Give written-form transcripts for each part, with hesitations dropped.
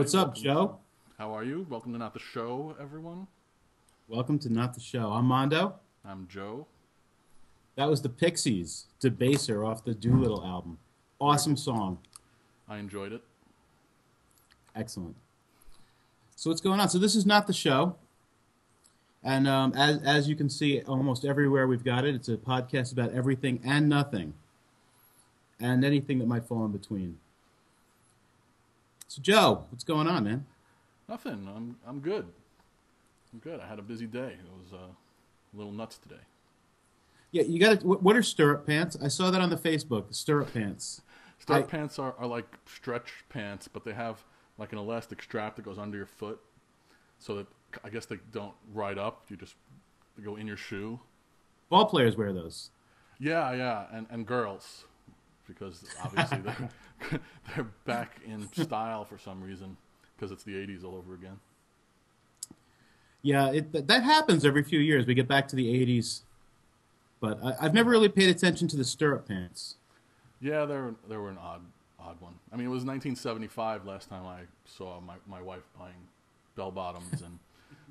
What's up, welcome. Joe? How are you? Welcome to Not the Show, everyone. Welcome to Not the Show. I'm Mondo. I'm Joe. That was the Pixies, Debaser off the Doolittle album. Very Awesome cool. song. I enjoyed it. Excellent. So what's going on? So this is Not the Show, and as you can see, almost everywhere we've got it. It's a podcast about everything and nothing, and anything that might fall in between. So Joe, what's going on, man? Nothing. I'm good. I'm good. I had a busy day. It was a little nuts today. Yeah, you got to. What are stirrup pants? I saw that on the Facebook. Stirrup pants. Start pants are like stretch pants, but they have like an elastic strap that goes under your foot, so that I guess they don't ride up. They go in your shoe. Ball players wear those. Yeah, and girls, because obviously they're back in style for some reason, because it's the '80s all over again. Yeah, that happens every few years. We get back to the '80s, but I've never really paid attention to the stirrup pants. Yeah, they were an odd one. I mean, it was 1975 last time I saw my wife buying bell bottoms and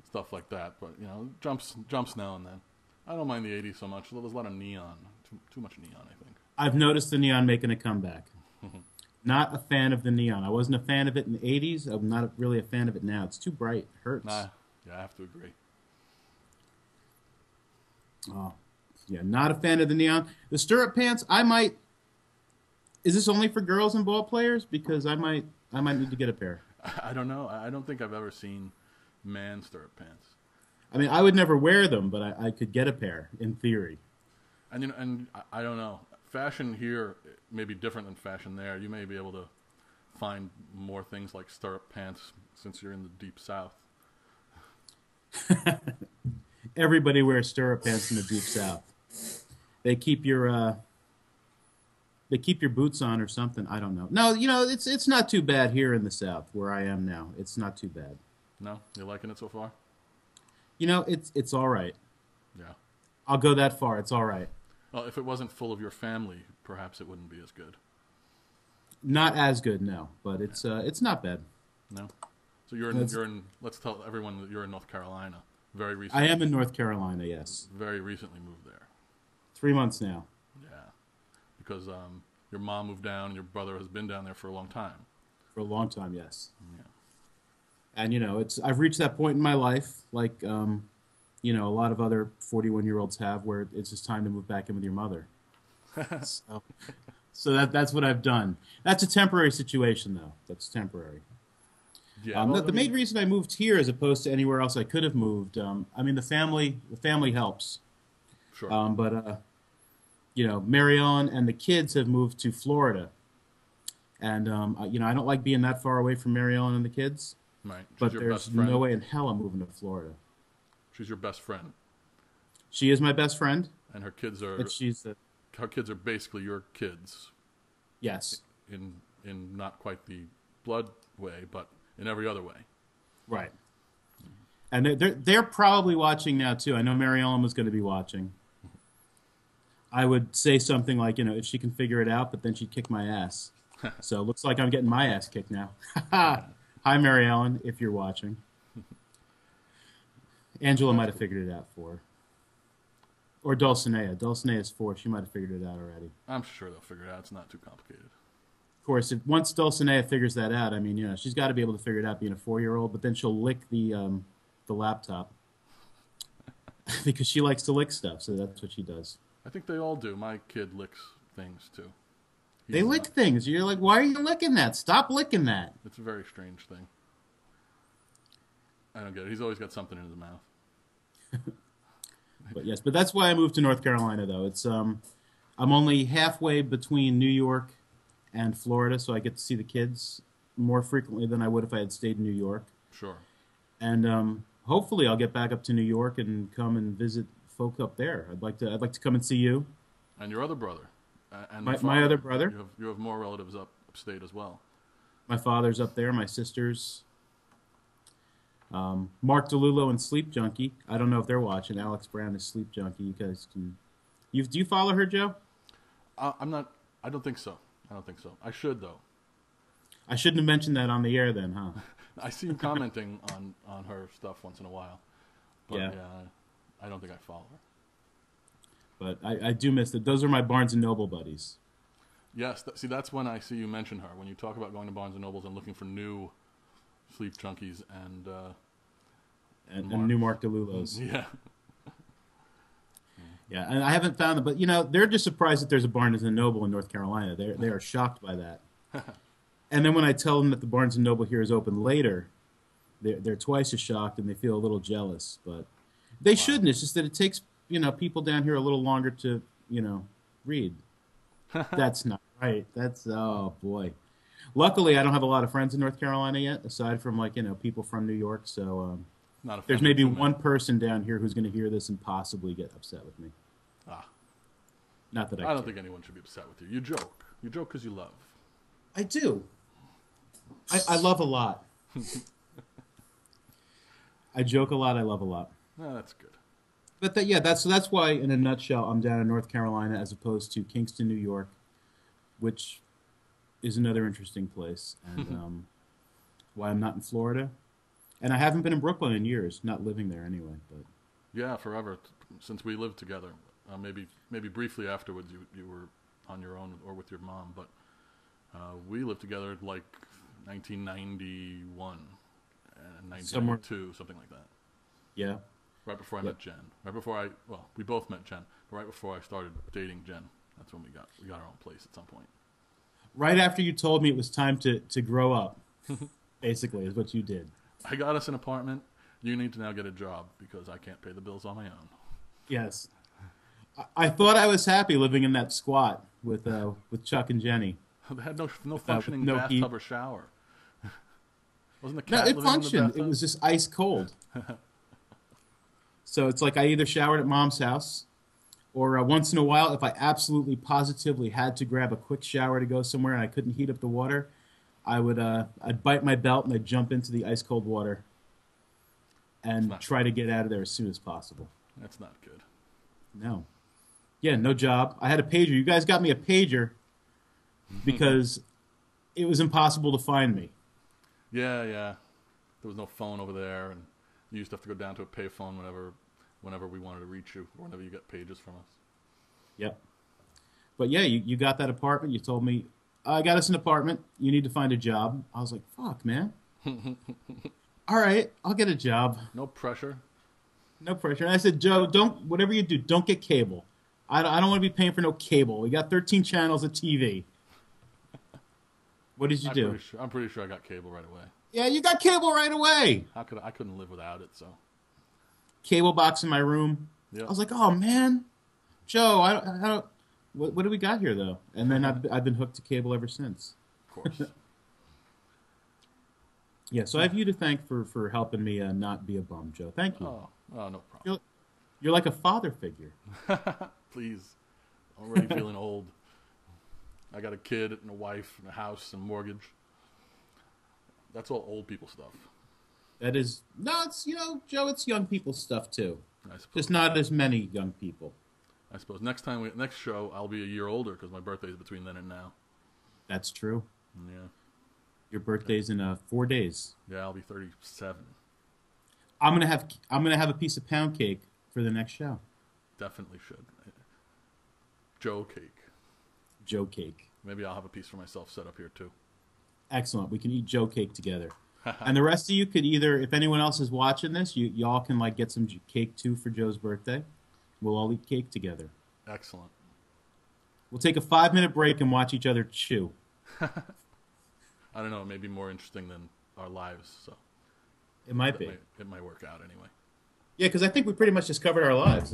stuff like that. But jumps now and then. I don't mind the '80s so much. There was a lot of neon, too much neon, I think. I've noticed the neon making a comeback. Not a fan of the neon. I wasn't a fan of it in the '80s. I'm not really a fan of it now. It's too bright. It hurts. Nah, yeah, I have to agree. Oh, yeah, not a fan of the neon. The stirrup pants, I might. Is this only for girls and ball players? Because I might need to get a pair. I don't know. I don't think I've ever seen man stirrup pants. I mean, I would never wear them, but I could get a pair in theory. And I don't know. Fashion here may be different than fashion there. You may be able to find more things like stirrup pants since you're in the deep south. Everybody wears stirrup pants in the deep south. They keep your boots on or something. I don't know. No, it's not too bad here in the south where I am now. It's not too bad. No, you liking it so far? It's all right. Yeah. I'll go that far. It's all right. Well, if it wasn't full of your family, perhaps it wouldn't be as good. Not as good, no, but it's not bad. No. So you're in. Let's tell everyone that you're in North Carolina. Very I recently. am in North Carolina, yes. Very recently moved there. 3 months now. Yeah. Because your mom moved down, and your brother has been down there for a long time. For a long time, yes. Yeah. And I've reached that point in my life, like a lot of other 41-year-olds have, where it's just time to move back in with your mother. So that's what I've done. That's a temporary situation, though. That's temporary. Yeah. The main reason I moved here, as opposed to anywhere else I could have moved, I mean, the family helps. Sure. But Mary Ellen and the kids have moved to Florida, and I don't like being that far away from Mary Ellen and the kids. Right. She's But your there's best friend. no way in hell I'm moving to Florida. She's your best friend, She is my best friend, and her kids are but basically your kids yes, in not quite the blood way, but in every other way. right. And they're probably watching now too. I know Mary Ellen was going to be watching. I would say something like, if she can figure it out, but then she'd kick my ass. So it looks like I'm getting my ass kicked now. Hi, Mary Ellen, if you're watching. Angela might have figured it out for her. Or Dulcinea. Dulcinea's 4. She might have figured it out already. I'm sure they'll figure it out. It's not too complicated. Of course, once Dulcinea figures that out, I mean, she's got to be able to figure it out being a 4-year-old, but then she'll lick the laptop because she likes to lick stuff, so that's what she does. I think they all do. My kid licks things too. They He's, lick things. You're like, why are you licking that? Stop licking that. It's a very strange thing. I don't get it. He's always got something in his mouth. But yes, but that's why I moved to North Carolina, though. It's I'm only halfway between New York and Florida, so I get to see the kids more frequently than I would if I had stayed in New York. Sure. And hopefully, I'll get back up to New York and come and visit folk up there. I'd like to come and see you. And your other brother. And My father. other brother. You have more relatives upstate as well. My father's up there. My sisters. Mark DeLulo and Sleep Junkie. I don't know if they're watching. Alex Brown is Sleep Junkie. You guys can. Do you follow her, Joe? I'm not. I don't think so. I don't think so. I should though. I shouldn't have mentioned that on the air then, huh? I see you commenting on her stuff once in a while. But Yeah. I don't think I follow her. But I do miss it. Those are my Barnes and Noble buddies. Yes, see, that's when I see you mention her. When you talk about going to Barnes and Nobles and looking for new Sleep Junkies And new Mark DeLulos. Yeah. Yeah, and I haven't found them, but they're just surprised that there's a Barnes and Noble in North Carolina. They are shocked by that. And then when I tell them that the Barnes and Noble here is open later, they're twice as shocked and they feel a little jealous. But they shouldn't. It's just that it takes people down here a little longer to read. That's not right. That's oh boy. Luckily, I don't have a lot of friends in North Carolina yet, aside from people from New York. So Not there's maybe one person down here who's going to hear this and possibly get upset with me. Not that I don't think anyone should be upset with you. You joke. You joke because you love. I do. I love a lot. I joke a lot. I love a lot. That's good. But that's why, in a nutshell, I'm down in North Carolina as opposed to Kingston, New York, which is another interesting place, and why I'm not in Florida. And I haven't been in Brooklyn in years, not living there anyway. But yeah, forever since we lived together. Maybe briefly afterwards, you were on your own or with your mom, but we lived together like 1991 and 1992, something like that. Yeah. Right before I met Jen. We both met Jen, but right before I started dating Jen, that's when we got our own place at some point. Right after you told me it was time to grow up, basically, is what you did. I got us an apartment. You need to now get a job because I can't pay the bills on my own. Yes. I thought I was happy living in that squat with Chuck and Jenny. They had no functioning no bathtub heat. or shower. Wasn't the No, cat it living functioned. in the bathtub? It was just ice cold. So it's like I either showered at Mom's house, or once in a while, if I absolutely positively had to grab a quick shower to go somewhere and I couldn't heat up the water, I'd bite my belt and I'd jump into the ice cold water and try to get out of there as soon as possible. That's not good. No. Yeah, no job. I had a pager. You guys got me a pager because it was impossible to find me. Yeah. There was no phone over there, and you used to have to go down to a payphone whenever we wanted to reach you, or whenever you got pages from us. Yep. But yeah, you got that apartment. You told me, I got us an apartment. You need to find a job. I was like, fuck, man. All right, I'll get a job. No pressure. No pressure. And I said, Joe, whatever you do, don't get cable. I don't want to be paying for no cable. We got 13 channels of TV. What did you do? I'm pretty sure I got cable right away. Yeah, you got cable right away. I couldn't live without it, so. Cable box in my room. Yep. I was like, oh man, Joe, I don't. What do we got here though? And then I've been hooked to cable ever since. Of course. Yeah, so I have you to thank for helping me not be a bum, Joe. Thank you. Oh, no problem. You're like a father figure. Please. I'm already feeling old. I got a kid and a wife and a house and a mortgage. That's all old people stuff. That is it's Joe. It's young people stuff too. I suppose. Just not as many young people. I suppose next show I'll be a year older because my birthday is between then and now. That's true. Yeah. Your birthday's in 4 days. Yeah, I'll be 37. I'm gonna have a piece of pound cake for the next show. Definitely should. Joe cake. Joe cake. Maybe I'll have a piece for myself set up here too. Excellent. We can eat Joe cake together. And the rest of you could either, if anyone else is watching this, y'all can get some cake too for Joe's birthday. We'll all eat cake together. Excellent. We'll take a 5-minute break and watch each other chew. I don't know. It may be more interesting than our lives, so it might be. It might work out anyway. Yeah, because I think we pretty much just covered our lives.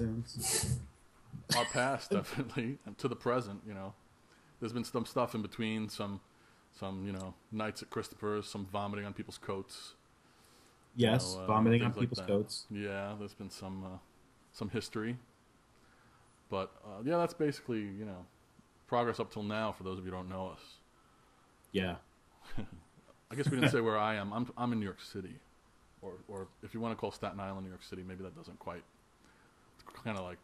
Our past, definitely, and to the present. There's been some stuff in between. Some nights at Christopher's. Some vomiting on people's coats. Yes, vomiting on people's coats. Yeah, there's been some history. But yeah, that's basically progress up till now. For those of you who don't know us. Yeah. I guess we didn't say where I am. I'm in New York City, or if you want to call Staten Island New York City, maybe that doesn't quite. It's kind of like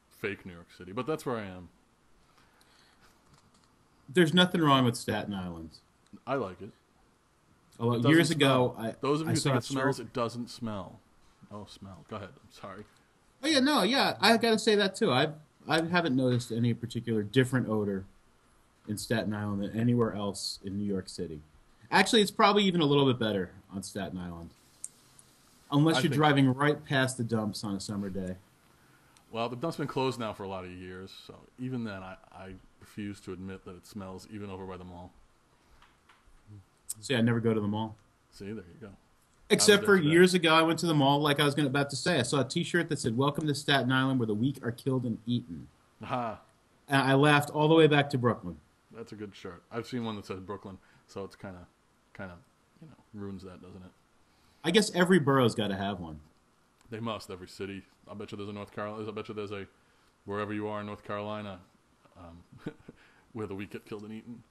fake New York City, but that's where I am. There's nothing wrong with Staten Island. I like it. Oh, It years doesn't ago, smell. Those of you I who saw think a it smells, shirt. it doesn't smell. Oh, smell. Go ahead. I'm sorry. Oh yeah, no, yeah, I got to say that too. I haven't noticed any particular different odor in Staten Island than anywhere else in New York City. Actually, it's probably even a little bit better on Staten Island, I unless you're think so. driving right past the dumps on a summer day. Well, the dump's been closed now for a lot of years, so even then, I refuse to admit that it smells even over by the mall. See, I never go to the mall. See, there you go. I was Except there for today. years ago, I went to the mall. Like I was about to say, I saw a T-shirt that said "Welcome to Staten Island, where the weak are killed and eaten," Ha! and I laughed all the way back to Brooklyn. That's a good shirt. I've seen one that says Brooklyn, so it's kind of, ruins that, doesn't it? I guess every borough's got to have one. They must. Every city. I bet you there's a North Carolina. I bet you there's a wherever you are in North Carolina, where the weak get killed and eaten.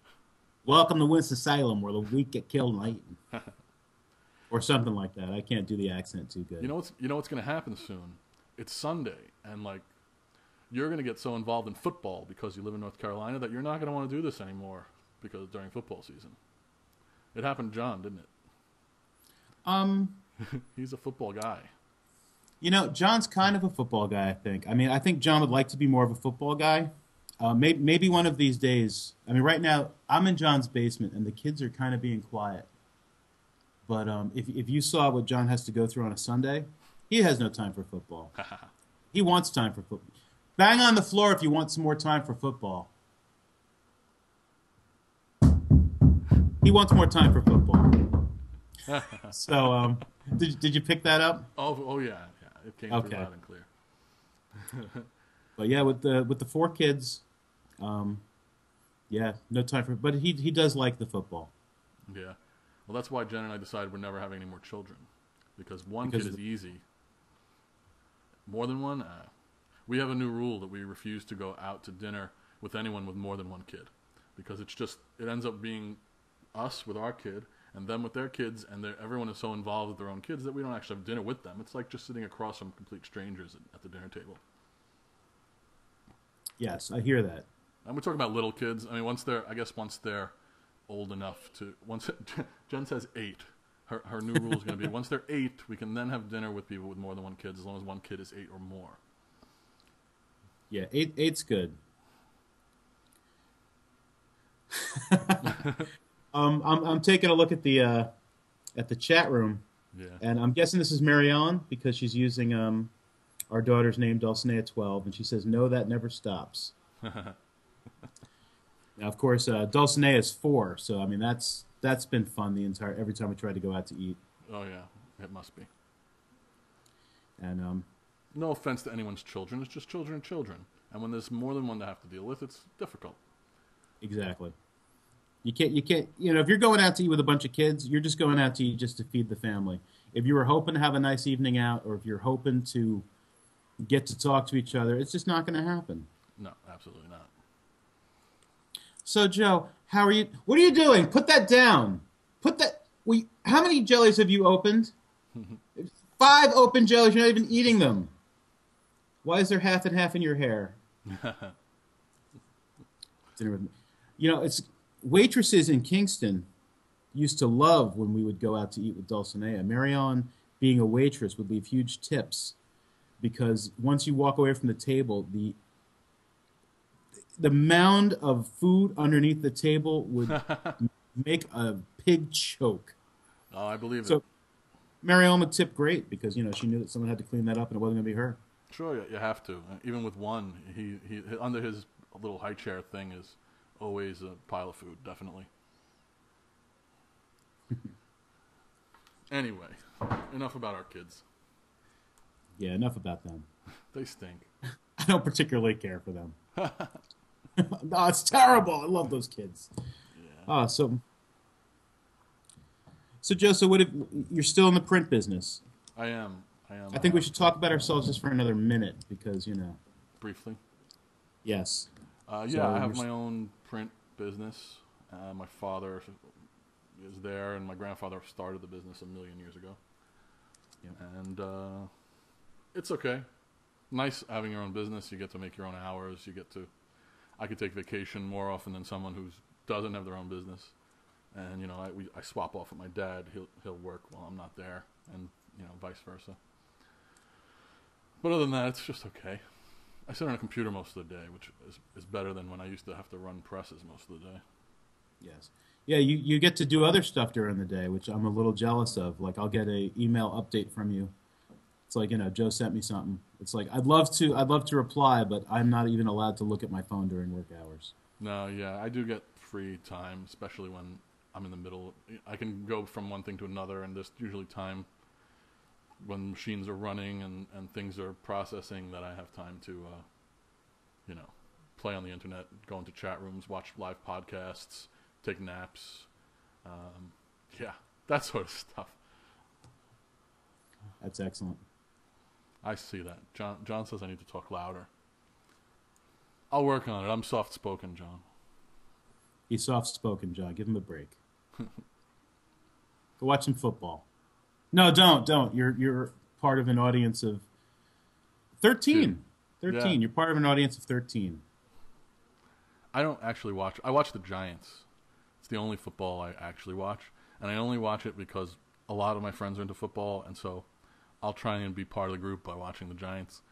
Welcome to Winston-Salem, where the weak get killed and eaten, or something like that. I can't do the accent too good. You know what's going to happen soon. It's Sunday, and like you're going to get so involved in football because you live in North Carolina that you're not going to want to do this anymore because during football season. It happened to John, didn't it? Um, He's a football guy. John's kind of a football guy. I think. I mean, I think John would like to be more of a football guy. Maybe one of these days. I mean, right now I'm in John's basement, and the kids are kind of being quiet. But if you saw what John has to go through on a Sunday, he has no time for football. He wants time for football. Bang on the floor if you want some more time for football. He wants more time for football. So, did you pick that up? Oh yeah, yeah. It came through Okay. loud and clear. But yeah, with the four kids, yeah, no time for. But he does like the football. Yeah. Well, that's why Jen and I decided we're never having any more children, because one Because kid is easy. More than one, we have a new rule that we refuse to go out to dinner with anyone with more than one kid, because it ends up being us with our kid and them with their kids, and everyone is so involved with their own kids that we don't actually have dinner with them. It's like just sitting across from complete strangers at the dinner table. Yes, I hear that. And we're talking about little kids. I mean, once they're old enough to, once Jen says 8, her new rule is going to be once they're 8, we can then have dinner with people with more than one kid, as long as one kid is 8 or more. Yeah, eight's good. I'm taking a look at the chat room, Yeah. and I'm guessing this is Mary Ellen because she's using our daughter's name Dulcinea 12, and she says no, that never stops. Now, of course, Dulcinea is 4, so I mean that's been fun every time we try to go out to eat. Oh yeah, it must be. And No offense to anyone's children. It's just children are children. And when there's more than one to have to deal with, it's difficult. exactly, you can't if you're going out to eat with a bunch of kids, you're just going out to eat just to feed the family. If you were hoping to have a nice evening out, or if you're hoping to get to talk to each other, it's just not going to happen. No, absolutely not. So, Joe, how are you? What are you doing? Put that down. Put that. How many jellies have you opened? 5 open jellies. You're not even eating them. Why is there half and half in your hair? It's waitresses in Kingston used to love when we would go out to eat with Dulcinea. Mary Ellen, being a waitress, would leave huge tips because once you walk away from the table, the mound of food underneath the table would make a pig choke. Oh, I believe So it. Mary Ellen would tip great because she knew that someone had to clean that up and it wasn't going to be her. Sure, you have to. Even with one, he under his little high chair thing is always a pile of food, definitely. Anyway, enough about our kids. Yeah, enough about them. They stink. I don't particularly care for them. No, it's terrible. I love those kids. Yeah. So Joe, you're still in the print business. I am. I think we should talk about ourselves just for another minute because, Briefly. yes. Yeah, I have my own print business. My father is there, and my grandfather started the business a million years ago. Yeah. And it's okay. Nice having your own business. You get to make your own hours. I could take vacation more often than someone who doesn't have their own business. and I swap off with my dad. He'll work while I'm not there, and vice versa. But other than that, it's just okay. I sit on a computer most of the day, which is better than when I used to have to run presses most of the day. Yes. Yeah, you get to do other stuff during the day, which I'm a little jealous of. Like I'll get a email update from you. It's like, Joe sent me something. It's like I'd love to reply, but I'm not even allowed to look at my phone during work hours. No, yeah, I do get free time, especially when I'm in the middle. I can go from one thing to another, and there's usually time when machines are running and things are processing that I have time to, play on the internet, go into chat rooms, watch live podcasts, take naps. Yeah, that sort of stuff. That's excellent. I see that. John says I need to talk louder. I'll work on it. I'm soft-spoken, John. He's soft-spoken, John. Give him a break. Go watch some football. No, don't. You're part of an audience of 13. 13. Yeah. You're part of an audience of 13. I don't actually watch. I watch the Giants. It's the only football I actually watch. And I only watch it because a lot of my friends are into football, and so I'll try and be part of the group by watching the Giants.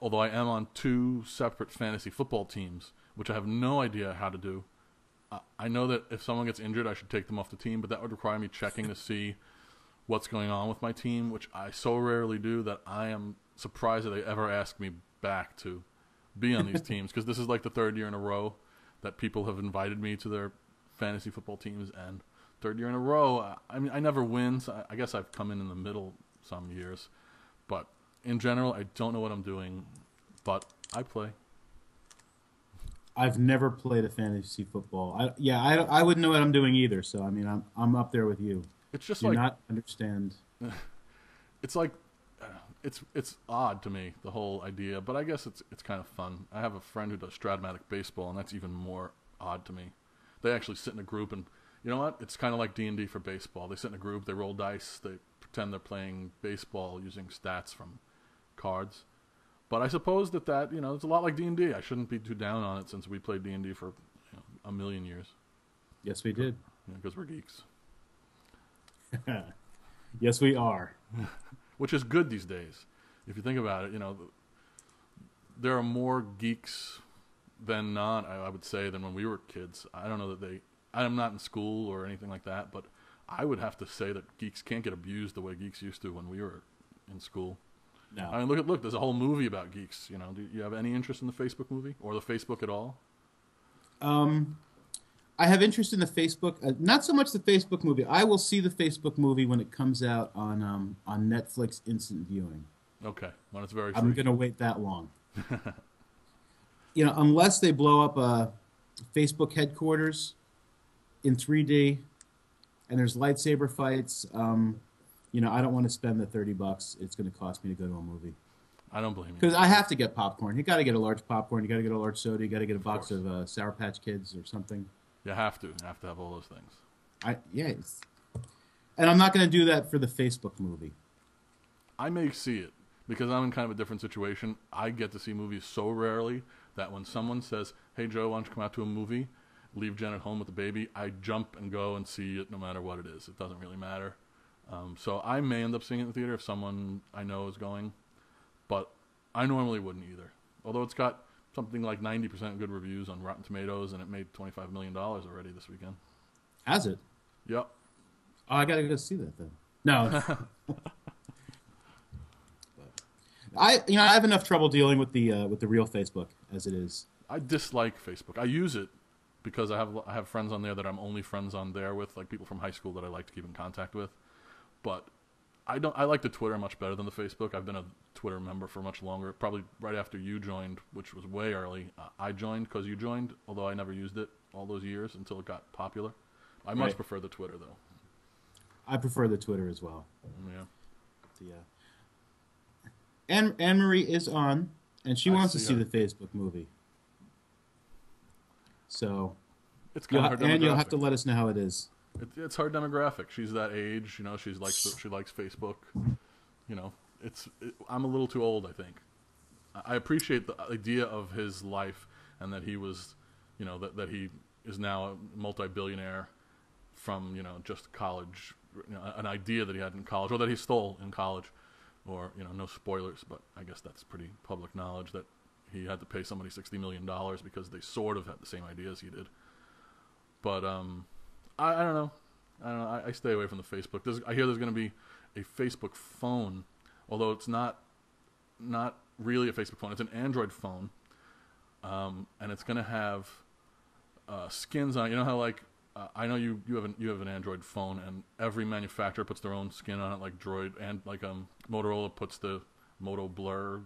Although I am on 2 separate fantasy football teams, which I have no idea how to do. I know that if someone gets injured, I should take them off the team, but that would require me checking to see what's going on with my team, which I so rarely do that I am surprised that they ever ask me back to be on these teams, because this is like the 3rd year in a row that people have invited me to their fantasy football teams, and 3rd year in a row, I mean, I never win, so I guess I've come in the middle some years, but in general, I don't know what I'm doing, but I play. I've never played a fantasy football. I wouldn't know what I'm doing either, so I mean, I'm up there with you. It's just Do not understand. It's like it's odd to me, the whole idea, but I guess it's kind of fun. I have a friend who does Stratomatic baseball, and that's even more odd to me. They actually sit in a group, and you know what? It's kind of like D&D for baseball. They sit in a group, they roll dice, they pretend they're playing baseball using stats from cards. But I suppose that it's a lot like D&D. I shouldn't be too down on it since we played D&D for a million years. Yes, we did. Because we're geeks. Yes, we are. Which is good these days. If you think about it, there are more geeks than not, I would say, than when we were kids. I don't know that I'm not in school or anything like that, but I would have to say that geeks can't get abused the way geeks used to when we were in school. No. I mean, look, there's a whole movie about geeks. Do you have any interest in the Facebook movie or the Facebook at all? I have interest in the Facebook, not so much the Facebook movie. I will see the Facebook movie when it comes out on Netflix Instant Viewing. Okay, when it's very free. I'm going to wait that long. Unless they blow up a Facebook headquarters in 3D and there's lightsaber fights, I don't want to spend the $30 it's going to cost me to go to a movie. I don't blame you. Because I have to get popcorn. You got to get a large popcorn. You got to get a large soda. You got to get a box of Sour Patch Kids or something. You have to. You have to have all those things. Yes. And I'm not going to do that for the Facebook movie. I may see it because I'm in kind of a different situation. I get to see movies so rarely that when someone says, "Hey Joe, why don't you come out to a movie? Leave Jen at home with the baby," I jump and go and see it no matter what it is. It doesn't really matter. So I may end up seeing it in the theater if someone I know is going, but I normally wouldn't either. Although it's got something like 90% good reviews on Rotten Tomatoes, and it made $25 million already this weekend. Has it? Yep. Oh, I gotta go see that then. No. I have enough trouble dealing with the real Facebook as it is. I dislike Facebook. I use it because I have friends on there that I'm only friends on there with, like people from high school that I like to keep in contact with. But I like the Twitter much better than the Facebook. I've been a Twitter member for much longer. Probably right after you joined, which was way early. I joined because you joined, although I never used it all those years until it got popular. I much prefer the Twitter, though. I prefer the Twitter as well. Yeah. Anne-Marie is on, and she wants to see the Facebook movie. So, it's kind of her demographic. And you'll have to let us know how it is. It's her demographic. She's that age, she likes Facebook. I'm a little too old, I think. I appreciate the idea of his life and that he was, that he is now a multi-billionaire from just college, an idea that he had in college or that he stole in college, or no spoilers, but I guess that's pretty public knowledge that he had to pay somebody $60 million because they sort of had the same idea as he did. But I don't know. I stay away from the Facebook. I hear there's going to be a Facebook phone, although it's not really a Facebook phone. It's an Android phone, and it's going to have skins on it. You know how I know you have an Android phone, and every manufacturer puts their own skin on it, like Droid and Motorola puts the Moto Blur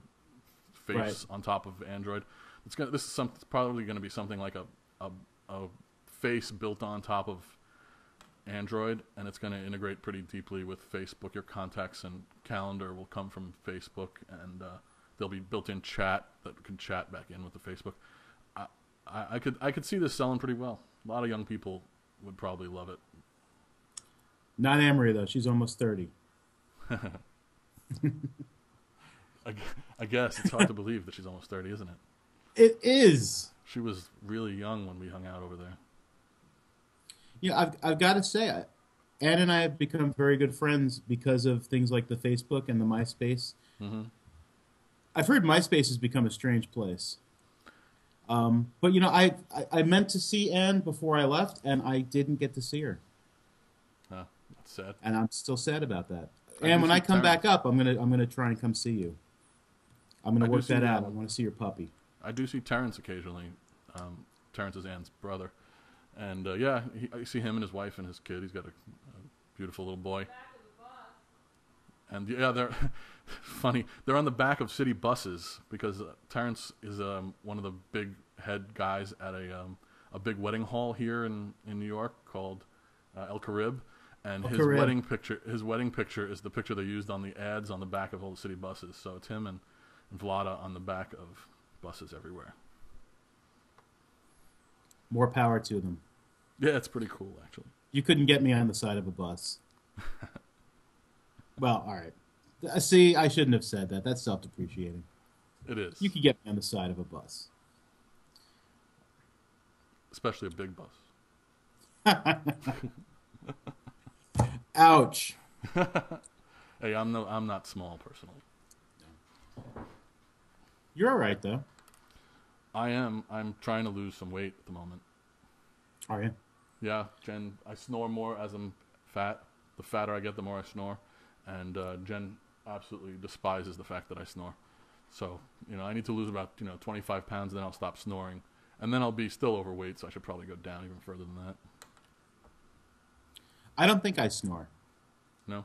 face on top of Android. This is probably going to be something like a face built on top of Android, and it's going to integrate pretty deeply with Facebook. Your contacts and calendar will come from Facebook, and there'll be built-in chat that can chat back in with the Facebook. I could see this selling pretty well. A lot of young people would probably love it. Not Amory though; she's almost 30. I guess it's hard to believe that she's almost 30, isn't it? It is. She was really young when we hung out over there. I've got to say, Ann and I have become very good friends because of things like the Facebook and the MySpace. Mm-hmm. I've heard MySpace has become a strange place. But I meant to see Ann before I left, and I didn't get to see her. That's sad. And I'm still sad about that. And when I come back up, I'm gonna try and come see you. I'm gonna work that out. I want to see your puppy. I do see Terrence occasionally. Terrence is Ann's brother. And I see him and his wife and his kid. He's got a beautiful little boy. And they're funny. They're on the back of city buses because Terrence is one of the big head guys at a big wedding hall here in New York called El Carib. And his wedding picture is the picture they used on the ads on the back of all the city buses. So it's him and Vlada on the back of buses everywhere. More power to them. Yeah, it's pretty cool, actually. You couldn't get me on the side of a bus. Well, all right. See, I shouldn't have said that. That's self-depreciating. It is. You could get me on the side of a bus. Especially a big bus. Ouch. Hey, I'm not small personally. You're all right, though. I am. I'm trying to lose some weight at the moment. Are you? Yeah, Jen. I snore more as I'm fat. The fatter I get, the more I snore. And Jen absolutely despises the fact that I snore. So, I need to lose about 25 pounds, then I'll stop snoring. And then I'll be still overweight, so I should probably go down even further than that. I don't think I snore. No?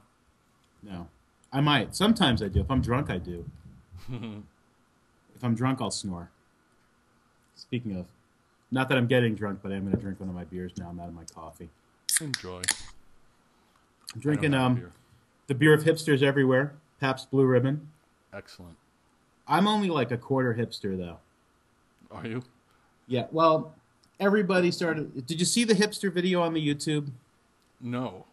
No. I might. Sometimes I do. If I'm drunk, I do. If I'm drunk, I'll snore. Speaking of, not that I'm getting drunk, but I'm going to drink one of my beers now. I'm out of my coffee. Enjoy. I'm drinking the beer of hipsters everywhere, Pabst Blue Ribbon. Excellent. I'm only like a quarter hipster, though. Are you? Yeah, well, everybody started... Did you see the hipster video on the YouTube? No.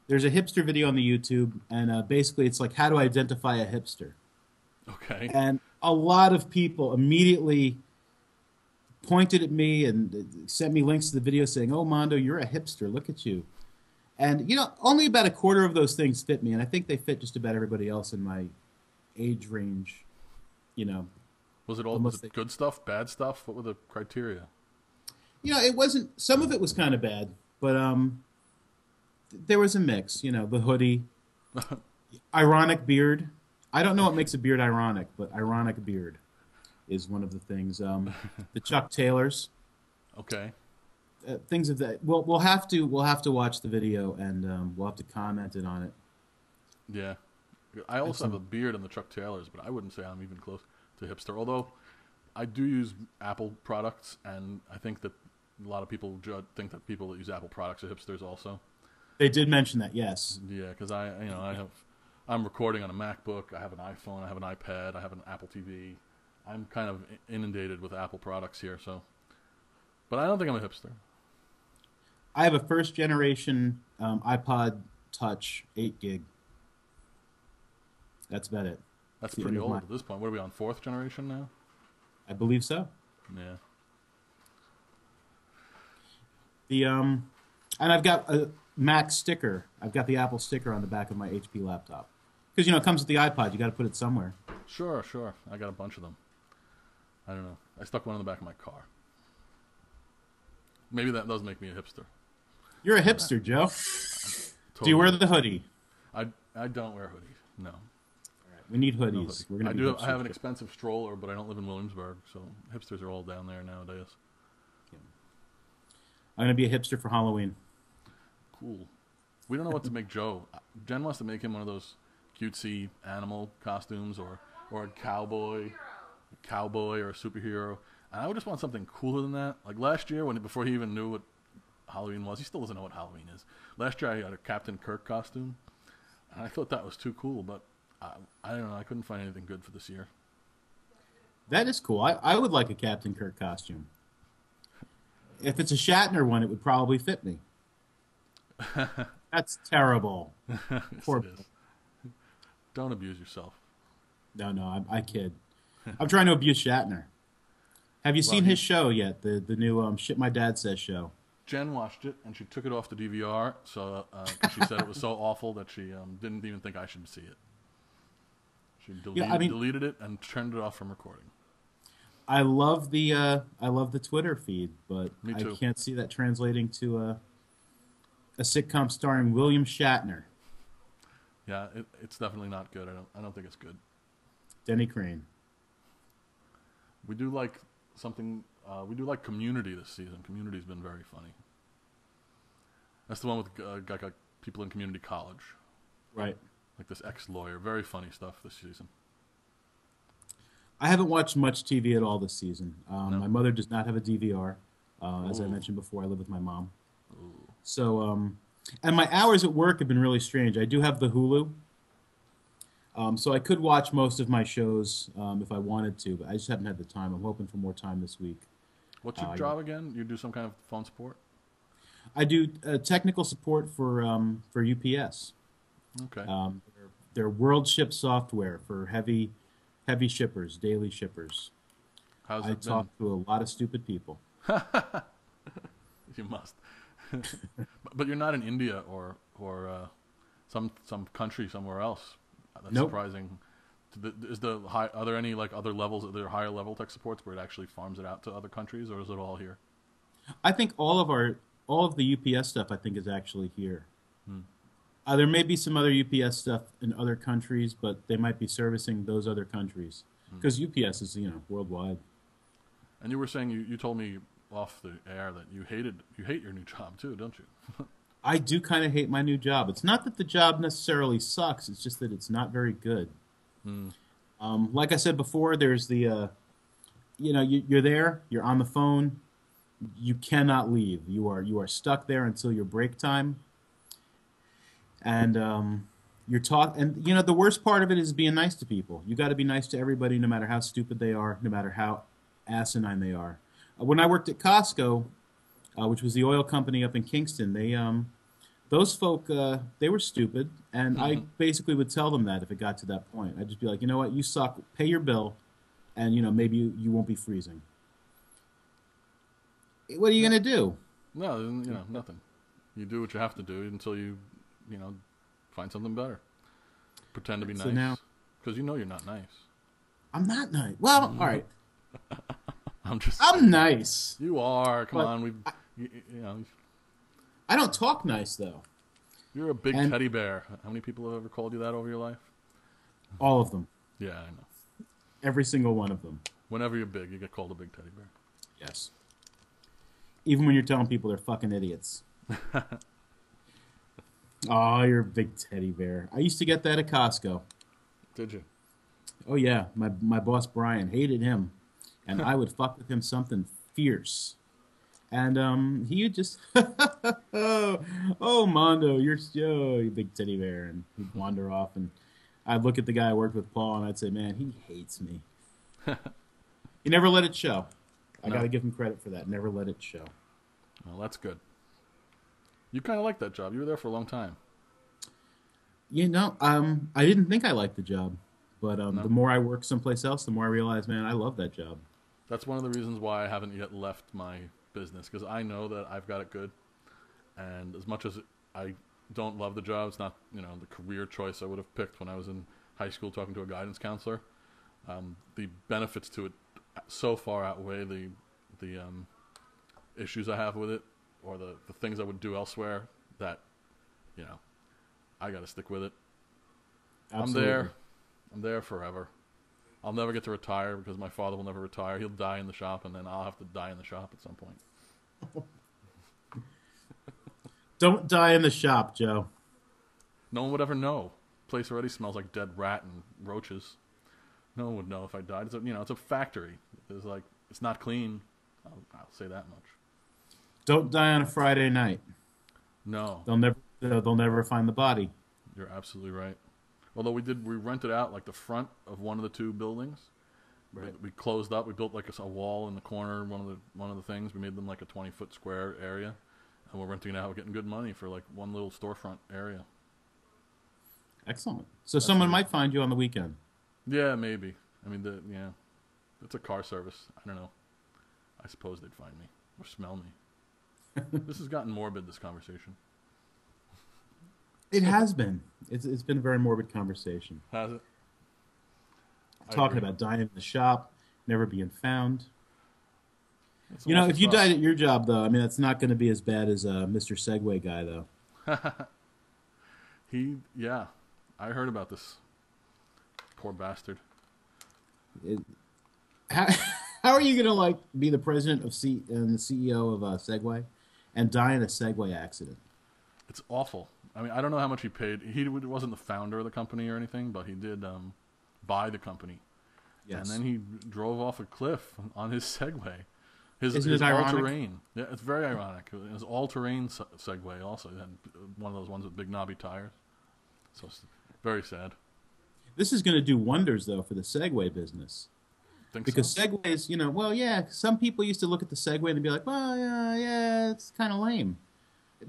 There's a hipster video on the YouTube, and basically it's like how to identify a hipster. Okay. And a lot of people immediately pointed at me and sent me links to the video saying, "Oh, Mondo, you're a hipster. Look at you." And, only about a quarter of those things fit me, and I think they fit just about everybody else in my age range, Was it good stuff, bad stuff? What were the criteria? It wasn't... Some of it was kind of bad, but there was a mix. The hoodie, ironic beard. I don't know what makes a beard ironic, but ironic beard is one of the things. The Chuck Taylors. Okay. Things of that. We'll have to watch the video and we'll have to comment it on it. Yeah, I also have a beard in the Chuck Taylors, but I wouldn't say I'm even close to hipster. Although I do use Apple products, and I think that a lot of people think that people that use Apple products are hipsters also. They did mention that, yes. Yeah, because I'm recording on a MacBook. I have an iPhone. I have an iPad. I have an Apple TV. I'm kind of inundated with Apple products here, so. But I don't think I'm a hipster. I have a first generation iPod Touch 8 gig. That's about it. That's pretty old at this point. What are we on, 4th generation now? I believe so. Yeah. And I've got a Mac sticker. I've got the Apple sticker on the back of my HP laptop. Because, it comes with the iPod. You got to put it somewhere. Sure. I got a bunch of them. I don't know. I stuck one in the back of my car. Maybe that does make me a hipster. You're a hipster, Joe. Totally. Do you wear the hoodie? I don't wear hoodies. No. We need No hoodies. hoodie. We're gonna I have an expensive stroller, but I don't live in Williamsburg, so hipsters are all down there nowadays. I'm going to be a hipster for Halloween. Cool. We don't know what to make Joe. Jen wants to make him one of those cutesy animal costumes or a cowboy or a superhero. And I would just want something cooler than that. Like last year, before he even knew what Halloween was, he still doesn't know what Halloween is. Last year, I had a Captain Kirk costume, and I thought that was too cool, but I don't know. I couldn't find anything good for this year. That is cool. I would like a Captain Kirk costume. If it's a Shatner one, it would probably fit me. That's terrible. Yes, Poor it is. Don't abuse yourself. No, I kid. I'm trying to abuse Shatner. Have you seen his show yet? The new Shit My Dad Says show. Jen watched it, and she took it off the DVR, so she said it was so awful that she didn't even think I should see it. She deleted it and turned it off from recording. I love the Twitter feed, but Me I too. can't see that translating to a sitcom starring William Shatner. Yeah, it's definitely not good. I don't think it's good. Denny Crane. We do like something. We do like Community this season. Community's been very funny. That's the one with got people in community college. Right. Like this ex-lawyer. Very funny stuff this season. I haven't watched much TV at all this season. No. My mother does not have a DVR. As I Ooh. mentioned before, I live with my mom. Ooh. So, and my hours at work have been really strange. I do have the Hulu. So I could watch most of my shows if I wanted to, but I just haven't had the time. I'm hoping for more time this week. What's your job again? You do some kind of phone support? I do technical support for UPS. Okay. They're world ship software for heavy shippers, daily shippers. How's I it talk to a lot of stupid people. You must. But you're not in India or some country somewhere else. That's Nope. surprising. Are there any like other levels? Are there higher level tech supports where it actually farms it out to other countries, or is it all here? I think all of the UPS stuff I think is actually here. There may be some other UPS stuff in other countries, but they might be servicing those other countries because UPS is worldwide. And you were saying you told me off the air that you hate your new job too, don't you? I do kind of hate my new job. It's not that the job necessarily sucks. It's just that it's not very good. Like I said before, there's the, you're there, you're on the phone, you cannot leave. You are stuck there until your break time. And and the worst part of it is being nice to people. You got to be nice to everybody, no matter how stupid they are, no matter how asinine they are. When I worked at Costco, which was the oil company up in Kingston, those folk, they were stupid, and I basically would tell them that if it got to that point. I'd just be like, you know what, you suck, pay your bill, and maybe you won't be freezing. What are you going to do? No, nothing. You do what you have to do until you find something better. Pretend to be So nice, because you're not nice. I'm not nice. Well, all right. I'm nice. You are. Come But on, I don't talk nice, though. You're a big teddy bear. How many people have ever called you that over your life? All of them. Yeah, I know. Every single one of them. Whenever you're big, you get called a big teddy bear. Yes. Even when you're telling people they're fucking idiots. Oh, you're a big teddy bear. I used to get that at Costco. Did you? Oh, yeah. My boss, Brian, hated him. And I would fuck with him something fierce. And he would just, oh, Mondo, you big teddy bear. And he'd wander off. And I'd look at the guy I worked with, Paul, and I'd say, man, he hates me. He never let it show. I got to give him credit for that. Never let it show. Well, that's good. You kind of liked that job. You were there for a long time. I didn't think I liked the job. But No? the more I work someplace else, the more I realize, man, I love that job. That's one of the reasons why I haven't yet left my business, because I know that I've got it good. And as much as I don't love the job, it's not, the career choice I would have picked when I was in high school talking to a guidance counselor. The benefits to it so far outweigh the issues I have with it, or the things I would do elsewhere, that, I got to stick with it. Absolutely. I'm there forever. I'll never get to retire because my father will never retire. He'll die in the shop, and then I'll have to die in the shop at some point. Don't die in the shop, Joe. No one would ever know. The place already smells like dead rat and roaches. No one would know if I died. It's a factory. It's not clean. I'll say that much. Don't die on a Friday night. No. They'll never find the body. You're absolutely right. Although we rented out like the front of one of the two buildings. Right. We closed up. We built like a wall in the corner. One of the things. We made them like a 20-foot square area, and we're renting it out. We're getting good money for like one little storefront area. Excellent. So someone might find you on the weekend. Yeah, maybe. I mean, it's a car service. I don't know. I suppose they'd find me or smell me. This has gotten morbid, this conversation. It has been. It's been a very morbid conversation. Has it? Talking about dying in the shop, never being found. It's If you died at your job, though, I mean, that's not going to be as bad as Mr. Segway guy, though. Yeah, I heard about this. Poor bastard. How are you going to be the president and the CEO of Segway and die in a Segway accident? It's awful. I mean, I don't know how much he paid. He wasn't the founder of the company or anything, but he did buy the company. Yes. And then he drove off a cliff on his Segway. His ironic? all-terrain. Yeah, it's very ironic. His all-terrain Segway also. He had one of those ones with big knobby tires. So it's very sad. This is going to do wonders, though, for the Segway business. Because so? Segways, some people used to look at the Segway and be like, well, yeah, it's kind of lame.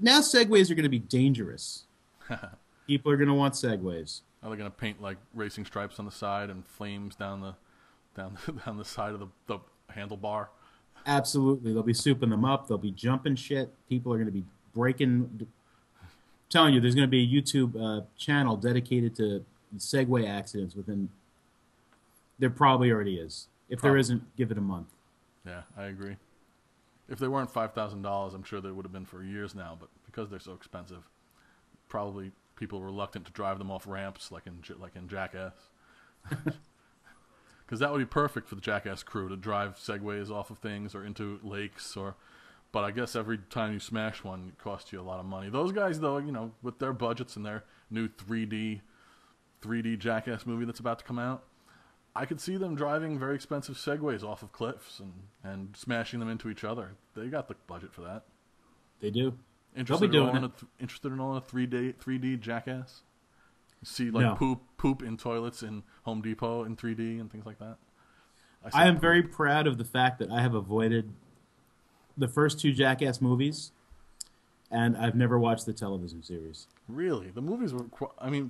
Now Segways are going to be dangerous. People are going to want Segways. Are they going to paint like racing stripes on the side and flames down the side of the handlebar? Absolutely. They'll be souping them up. They'll be jumping shit. People are going to be breaking. I'm telling you, there's going to be a YouTube channel dedicated to Segway accidents within. There probably already is. If there isn't, give it a month. Yeah, I agree. If they weren't $5,000, I'm sure they would have been for years now. But because they're so expensive, probably people are reluctant to drive them off ramps like in Jackass. Because that would be perfect for the Jackass crew to drive Segways off of things or into lakes. But I guess every time you smash one, it costs you a lot of money. Those guys, though, with their budgets and their new 3D Jackass movie that's about to come out, I could see them driving very expensive Segways off of cliffs and smashing them into each other. They got the budget for that. They do. Interested in owning a 3D Jackass? See poop in toilets in Home Depot in 3D and things like that. I am very proud of the fact that I have avoided the first two Jackass movies, and I've never watched the television series. Really, the movies were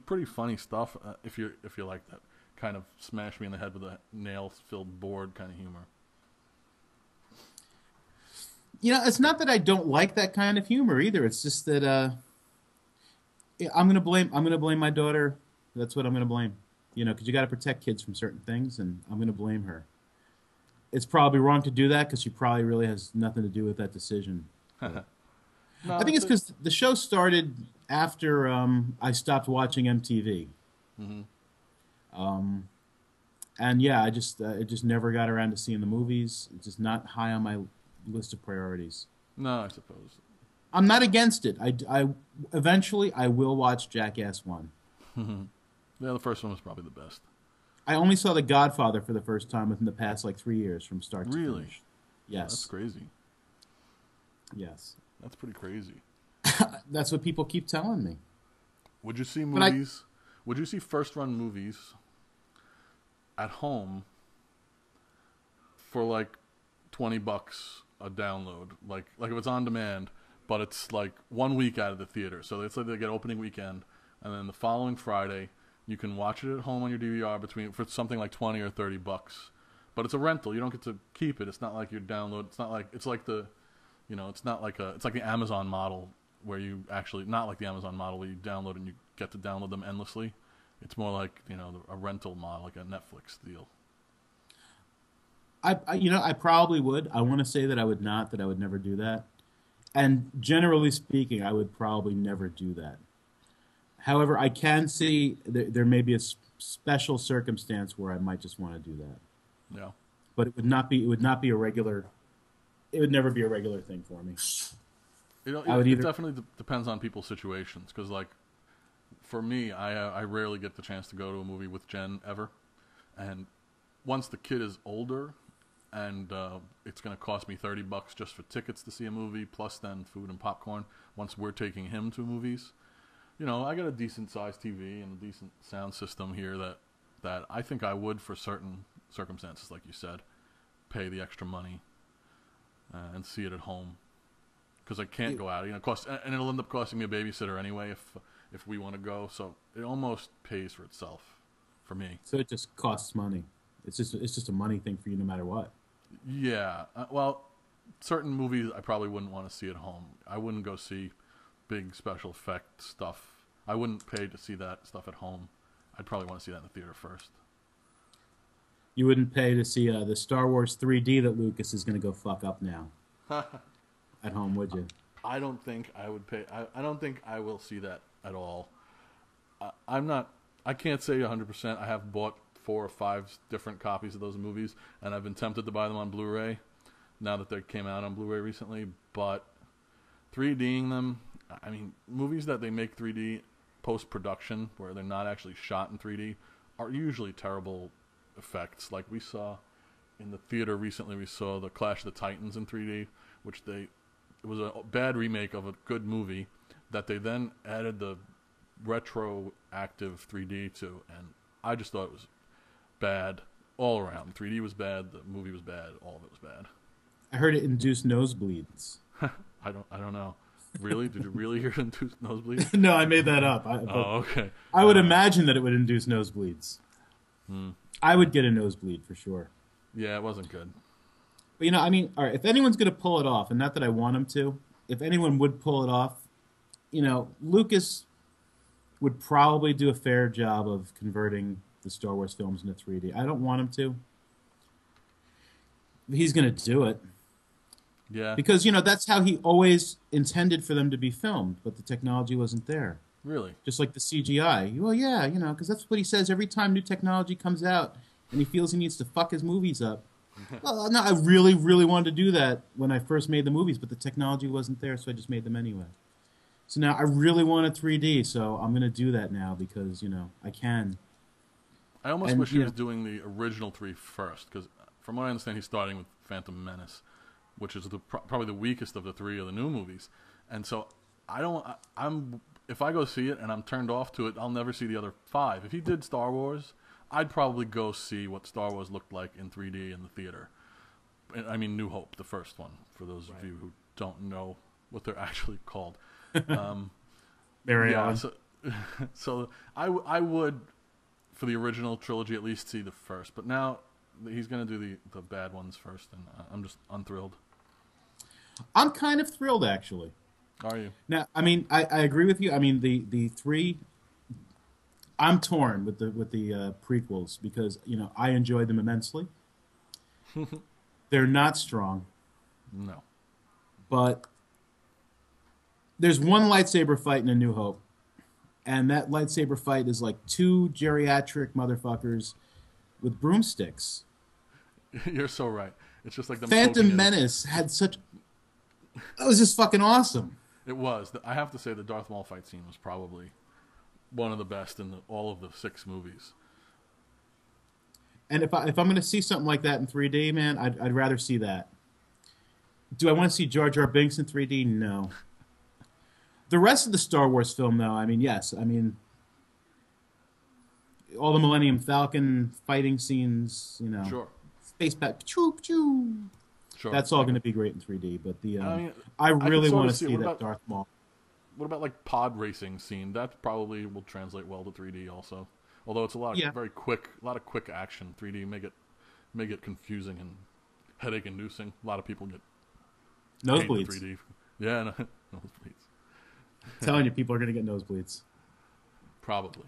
pretty funny stuff. If you like that kind of smash me in the head with a nail-filled board kind of humor. It's not that I don't like that kind of humor either. It's just that I'm gonna blame my daughter. That's what I'm gonna blame. Because you got to protect kids from certain things, and I'm gonna blame her. It's probably wrong to do that because she probably really has nothing to do with that decision. No, I think it's because the show started after I stopped watching MTV. Mm-hmm. And yeah, it just never got around to seeing the movies. It's just not high on my list of priorities. No, I suppose. I'm not against it. I eventually I will watch Jackass 1. Yeah, the first one was probably the best. I only saw The Godfather for the first time within the past 3 years from start to finish. Yes. That's crazy. Yes. That's pretty crazy. That's what people keep telling me. Would you see movies? Would you see first-run movies at home for $20 a download? Like if it's on demand, but it's 1 week out of the theater. So it's they get opening weekend, and then the following Friday you can watch it at home on your DVR for something like $20 or $30. But it's a rental. You don't get to keep it. It's not like your download. It's not like the, it's like the Amazon model where you actually, not like the Amazon model where you download and you get to download them endlessly. It's more like, a rental model, like a Netflix deal. I probably would. I want to say that I would not, that I would never do that. And generally speaking, I would probably never do that. However, I can see there may be a special circumstance where I might just want to do that. Yeah. But it would not be a regular. It would never be a regular thing for me. It definitely depends on people's situations. Because, like, for me, I rarely get the chance to go to a movie with Jen ever. And once the kid is older, and it's going to cost me $30 just for tickets to see a movie, plus then food and popcorn. Once we're taking him to movies, I got a decent sized TV and a decent sound system here that I think I would, for certain circumstances, like you said, pay the extra money and see it at home, because I can't go out. And it'll end up costing me a babysitter anyway if we want to go. So it almost pays for itself for me. So it just costs money. It's just a money thing for you, no matter what. Yeah. Well, certain movies I probably wouldn't want to see at home. I wouldn't go see big special effect stuff. I wouldn't pay to see that stuff at home. I'd probably want to see that in the theater first. You wouldn't pay to see the Star Wars 3D that Lucas is going to go fuck up now at home, would you? I don't think I would pay. I don't think I will see that at all. I can't say 100%. I have bought 4 or 5 different copies of those movies, and I've been tempted to buy them on Blu-ray now that they came out on Blu-ray recently. But 3Ding them, I mean, movies that they make 3D post-production, where they're not actually shot in 3D, are usually terrible effects. Like we saw in the theater recently, we saw the Clash of the Titans in 3D, it was a bad remake of a good movie that they then added the retroactive 3D to, and I just thought it was bad all around. 3D was bad, the movie was bad, all of it was bad. I heard it induced nosebleeds. I don't know. Really? Did you really hear it induce nosebleeds? No, I made that up. Okay. I would imagine that it would induce nosebleeds. I would get a nosebleed for sure. Yeah, it wasn't good. But I mean, all right, if anyone's going to pull it off, and not that I want him to, if anyone would pull it off, Lucas would probably do a fair job of converting the Star Wars films into 3D. I don't want him to. He's going to do it. Yeah. Because, that's how he always intended for them to be filmed, but the technology wasn't there. Really? Just like the CGI. Well, yeah, because that's what he says every time new technology comes out and he feels he needs to fuck his movies up. Well, no, I really, really wanted to do that when I first made the movies, but the technology wasn't there, so I just made them anyway. So now I really want a 3D, so I'm going to do that now because, I can. I almost wish he was doing the original 3 first, because from what I understand, he's starting with Phantom Menace, which is probably the weakest of the 3 of the new movies. And so if I go see it and I'm turned off to it, I'll never see the other 5. If he did Star Wars, I'd probably go see what Star Wars looked like in 3D in the theater. I mean, New Hope, the first one, for those of you who don't know what they're actually called. Very odd. So I would, for the original trilogy, at least see the first. But now he's going to do the bad ones first, and I'm just unthrilled. I'm kind of thrilled, actually. Are you? Now, I mean, I agree with you. I mean, the 3, I'm torn with the prequels because, I enjoyed them immensely. They're not strong. No. But there's one lightsaber fight in A New Hope, and that lightsaber fight is like 2 geriatric motherfuckers with broomsticks. You're so right. It's just like the Phantom Menace had such. That was just fucking awesome. It was. I have to say the Darth Maul fight scene was probably one of the best in all of the 6 movies. And if I'm going to see something like that in 3D, man, I'd rather see that. Do I want to see Jar Jar Binks in 3D? No. The rest of the Star Wars film, though, I mean, yes. I mean, all the Millennium Falcon fighting scenes, Sure. Space bat, choo choo. Sure. That's all going to be great in 3D. But I really want to see that Darth Maul. What about like pod racing scene? That probably will translate well to 3D also. Although it's a lot of quick action. 3D may get confusing and headache inducing. A lot of people get nosebleeds. 3D. Yeah, nosebleeds. telling you, people are going to get nosebleeds. Probably.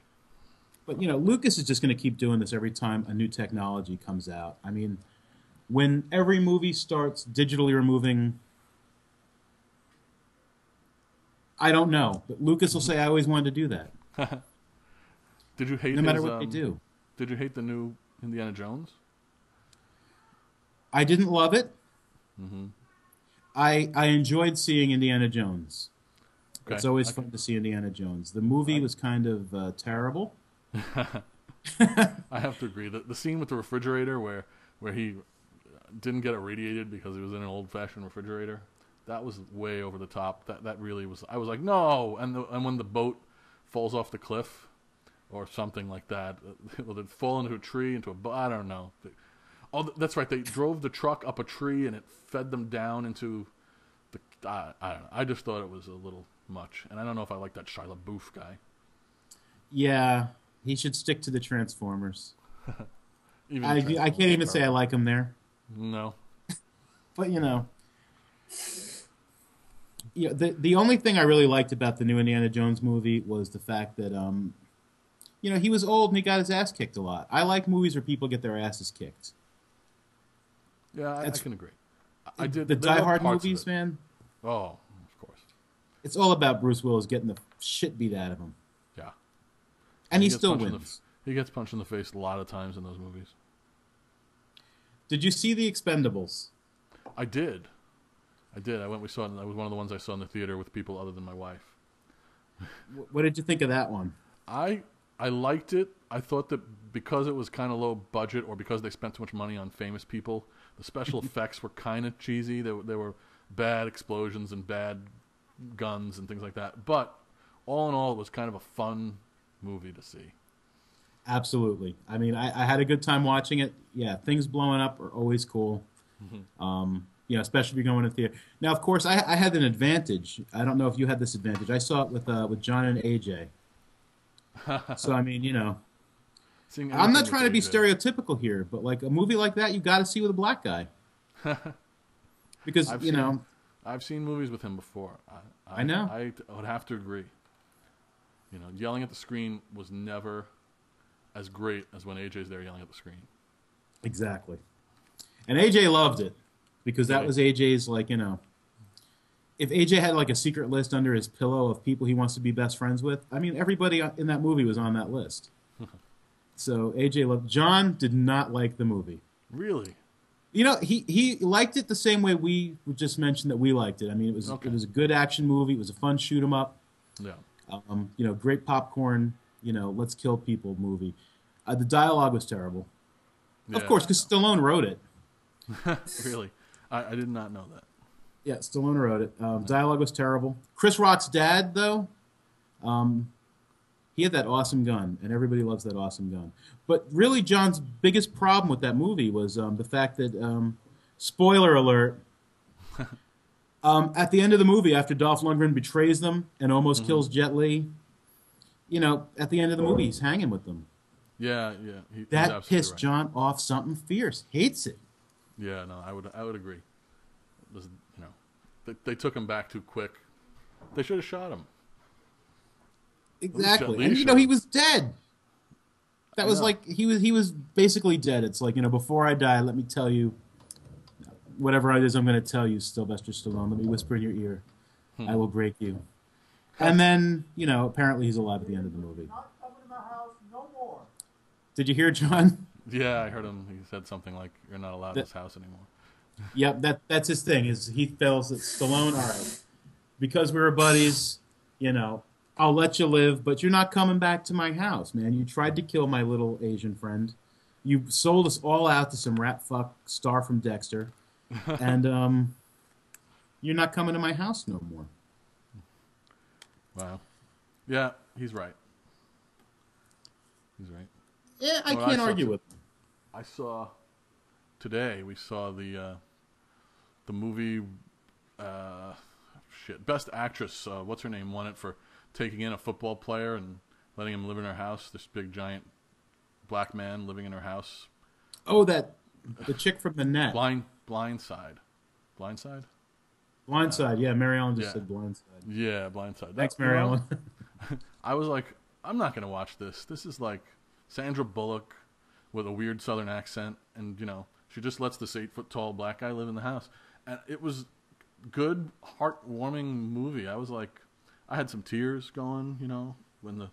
But Lucas is just going to keep doing this every time a new technology comes out. I mean, when every movie starts digitally removing, I don't know, but Lucas will say, "I always wanted to do that." Did you hate No matter his, what they do. Did you hate the new Indiana Jones? I didn't love it. Mm-hmm. I enjoyed seeing Indiana Jones. Okay. It's always fun to see Indiana Jones. The movie was kind of terrible. I have to agree. The scene with the refrigerator where he didn't get it radiated because it was in an old-fashioned refrigerator, that was way over the top. That really was. I was like, no. And when the boat falls off the cliff or something like that, will it fall into a tree, into a boat? I don't know. Oh, that's right. They drove the truck up a tree and it fed them down into the. I don't know. I just thought it was a little much, and I don't know if I like that Shia LaBeouf guy. Yeah, he should stick to the Transformers. I can't even say I like him there. No. But the only thing I really liked about the new Indiana Jones movie was the fact that he was old and he got his ass kicked a lot. I like movies where people get their asses kicked. Yeah, I can agree. I did the Die Hard movies, man. Oh, of course. It's all about Bruce Willis getting the shit beat out of him. Yeah. And he still wins. He gets punched in the face a lot of times in those movies. Did you see The Expendables? I did. We saw it. That was one of the ones I saw in the theater with people other than my wife. What did you think of that one? I liked it. I thought that because it was kind of low budget, or because they spent too much money on famous people, the special effects were kind of cheesy. There were bad explosions and bad guns and things like that. But all in all, it was kind of a fun movie to see. Absolutely. I mean, I had a good time watching it. Yeah, things blowing up are always cool. Mm-hmm. Especially if you're going to theater. Now, of course, I had an advantage. I don't know if you had this advantage. I saw it with John and AJ. So I mean, I'm not trying to be stereotypical here, but like a movie like that, you got to see with a black guy. Because I've seen movies with him before. I know. I would have to agree. Yelling at the screen was never as great as when AJ's there yelling at the screen. Exactly. And AJ loved it because that was AJ's, if AJ had like a secret list under his pillow of people he wants to be best friends with, I mean, everybody in that movie was on that list. So AJ loved. John did not like the movie. Really? He liked it the same way we just mentioned that we liked it. I mean, it was a good action movie. It was a fun shoot 'em up. Yeah. Great popcorn. Let's kill people movie. The dialogue was terrible. Yeah, of course, because Stallone wrote it. Really? I did not know that. Yeah, Stallone wrote it. Dialogue was terrible. Chris Rock's dad, though, he had that awesome gun, and everybody loves that awesome gun. But really, John's biggest problem with that movie was the fact that, spoiler alert, at the end of the movie, after Dolph Lundgren betrays them and almost kills Jet Li, at the end of the movie, he's hanging with them. Yeah. That pissed John off something fierce. Hates it. Yeah, no, I would agree. It was, they took him back too quick. They should have shot him. Exactly. And he was dead. That was like he was basically dead. It's like, before I die, let me tell you whatever it is I'm going to tell you, Sylvester Stallone. Let me whisper in your ear. I will break you. And then, apparently he's alive at the end of the movie. Not coming to my house no more. Did you hear, John? Yeah, I heard him. He said something like, "You're not allowed this house anymore." Yep, that's his thing. Is he feels that Stallone, all right, because we were buddies, I'll let you live, but you're not coming back to my house, man. You tried to kill my little Asian friend. You sold us all out to some rat fuck star from Dexter, and you're not coming to my house no more. Wow. Yeah, he's right. He's right. Yeah, I can't argue with him. I saw today. We saw the movie. Best Actress. What's her name? Won it for taking in a football player and letting him live in her house. This big giant black man living in her house. Oh, the chick from The Net. Blindside. Blindside. Blindside. Yeah, Mary Ellen just Yeah. said Blindside. Yeah, Blindside. Thanks, That- you Mary know, Ellen. I was like, I'm not gonna watch this. This is like Sandra Bullock with a weird Southern accent, and she just lets this 8 foot tall black guy live in the house, and it was good, heartwarming movie. I was like, I had some tears going, when the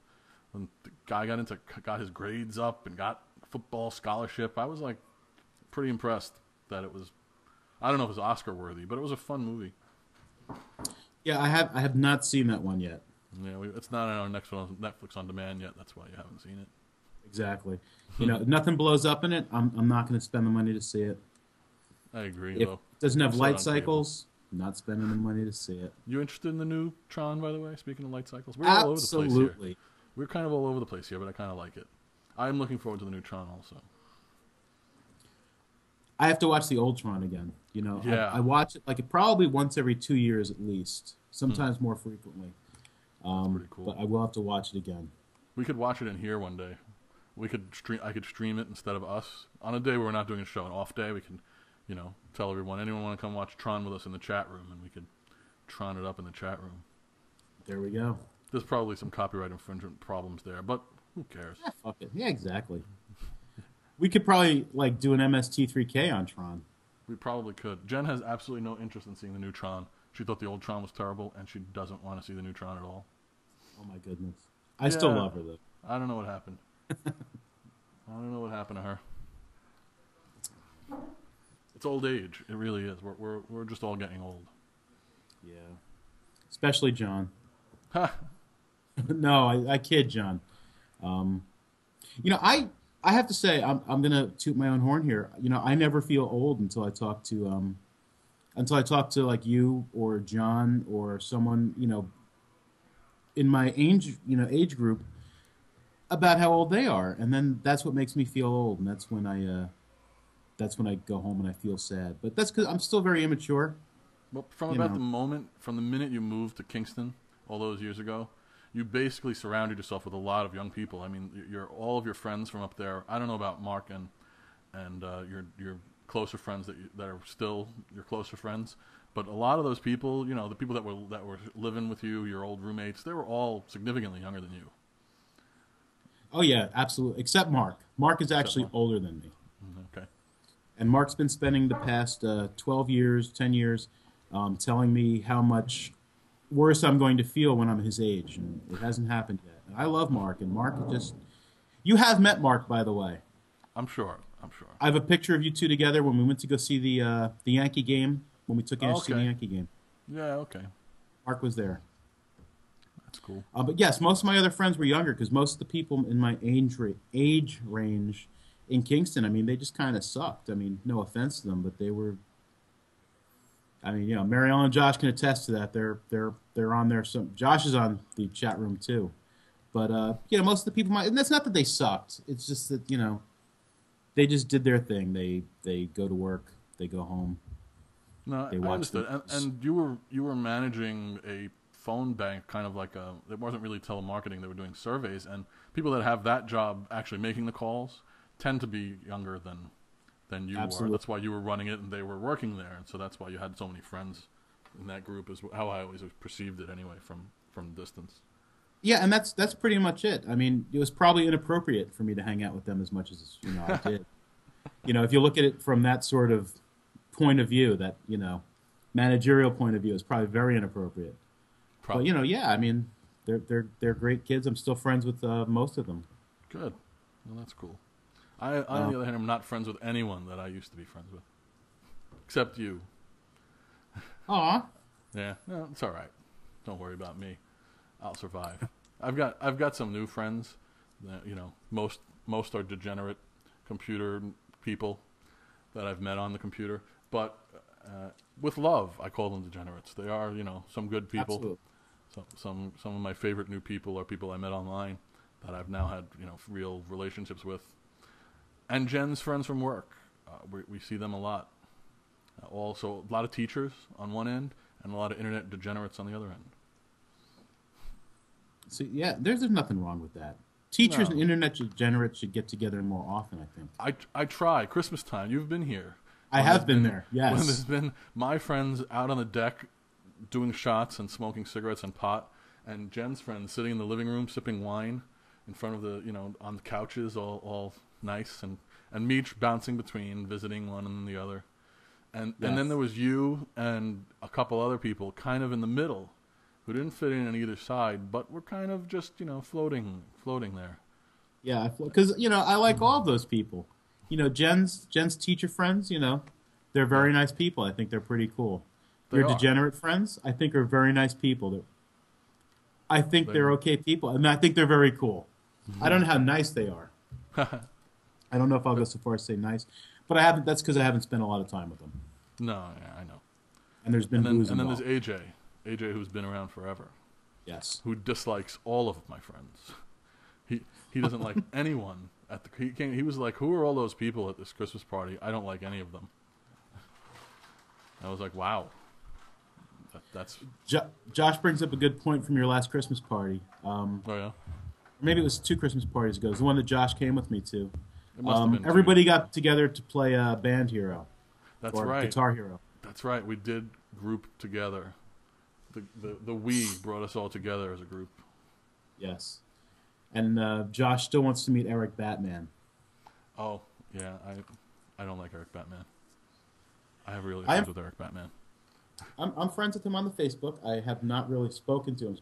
guy got his grades up and got football scholarship. I was like pretty impressed that it was. I don't know if it was Oscar worthy, but it was a fun movie. Yeah, I have not seen that one yet. Yeah, it's not on our next one on Netflix on demand yet. That's why you haven't seen it. Exactly. Nothing blows up in it. I'm not going to spend the money to see it. I agree. If though. it doesn't have I saw it light on cycles, not spending the money to see it. You interested in the new Tron, by the way? Speaking of light cycles, we're all over the place here. Absolutely. We're kind of all over the place here, but I kind of like it. I'm looking forward to the new Tron also. I have to watch the old Tron again. Yeah. I watch it like probably once every 2 years at least, sometimes more frequently. Pretty cool. But I will have to watch it again. We could watch it in here one day. We could stream. I could stream it instead of us on a day where we're not doing a show. An off day, we can, tell everyone. Anyone want to come watch Tron with us in the chat room, and we could Tron it up in the chat room. There we go. There's probably some copyright infringement problems there, but who cares? Yeah, fuck it. Yeah, exactly. We could probably do an MST3K on Tron. We probably could. Jen has absolutely no interest in seeing the new Tron. She thought the old Tron was terrible, and she doesn't want to see the new Tron at all. Oh my goodness. I still Yeah. love her though. I don't know what happened. I don't know what happened to her. It's old age. It really is. We're just all getting old. Yeah. Especially John. Ha! No, I kid, John. I have to say I'm gonna toot my own horn here. I never feel old until I talk to like you or John or someone in my age group about how old they are, and then that's what makes me feel old, and that's when I go home and I feel sad. But that's because I'm still very immature. Well, from the minute you moved to Kingston all those years ago, you basically surrounded yourself with a lot of young people. I mean, all of your friends from up there. I don't know about Mark and your closer friends that are still your closer friends, but a lot of those people, the people that were living with you, your old roommates, they were all significantly younger than you. Oh yeah, absolutely. Except Mark. Mark is actually Mark. older than me. Okay. And Mark's been spending the past 12 years, 10 years, telling me how much worse I'm going to feel when I'm his age. And it hasn't happened yet. And I love Mark. And Mark is just... You have met Mark, by the way. I'm sure. I have a picture of you two together when we went to go see the Yankee game, when we took Ange to see the Okay. Yankee game. Yeah, okay. Mark was there. That's cool. But yes, most of my other friends were younger because most of the people in my age range in Kingston, I mean, they just kind of sucked. I mean, no offense to them, but they were. I mean, Mary Ellen and Josh can attest to that. They're on there. Josh is on the chat room too, but most of the people. And that's not that they sucked. It's just that they just did their thing. They go to work. They go home. No, They I watch understood. the- And you were managing a phone bank, kind of like it wasn't really telemarketing. They were doing surveys, and people that have that job actually making the calls tend to be younger than you Absolutely. were. That's why you were running it, and they were working there, and so that's why you had so many friends in that group. Is how I always perceived it anyway from distance. Yeah, and that's pretty much it. I mean, it was probably inappropriate for me to hang out with them as much as I did. If you look at it from that sort of point of view, that managerial point of view, is probably very inappropriate. Probably. But I mean, they're great kids. I'm still friends with most of them. Good. Well, that's cool. I on the other hand, am not friends with anyone that I used to be friends with, except you. Aw, Yeah, no, it's all right. Don't worry about me. I'll survive. I've got some new friends. That, most are degenerate computer people that I've met on the computer. But with love, I call them degenerates. They are, some good people. absolutely. Some of my favorite new people are people I met online that I've now had, real relationships with. And Jen's friends from work. We see them a lot. Also, a lot of teachers on one end and a lot of internet degenerates on the other end. So yeah, there's nothing wrong with that. Teachers No. and internet degenerates should get together more often, I think. I try. Christmas time, you've been here. I When have there's been there, yes. When there's been my friends out on the deck doing shots and smoking cigarettes and pot, and Jen's friends sitting in the living room sipping wine in front of the, on the couches, all nice, and me bouncing between, visiting one and the other. And then there was you and a couple other people kind of in the middle who didn't fit in on either side, but were kind of just, floating there. Yeah, because, I like all of those people. Jen's teacher friends, they're very nice people. I think they're pretty cool. Your degenerate friends, I think, are very nice people. I think they're okay people, and I think they're very cool. I don't know how nice they are. I don't know if I'll go so far as to say nice, but I haven't. That's because I haven't spent a lot of time with them. No, yeah, I know. And there's been booze then involved. there's AJ who's been around forever. Yes. Who dislikes all of my friends. He doesn't like anyone at the. He was like, "Who are all those people at this Christmas party? I don't like any of them." I was like, "Wow." That's. Josh brings up a good point from your last Christmas party. Oh yeah. Maybe it was 2 Christmas parties ago. It was the one that Josh came with me to. It must have been everybody got together to play Band Hero. That's or right. Guitar Hero. That's right. We did group together. The Wii brought us all together as a group. Yes. And Josh still wants to meet Eric Batman. Oh yeah, I don't like Eric Batman. I have really friends with Eric Batman. I'm friends with him on the Facebook. I have not really spoken to him,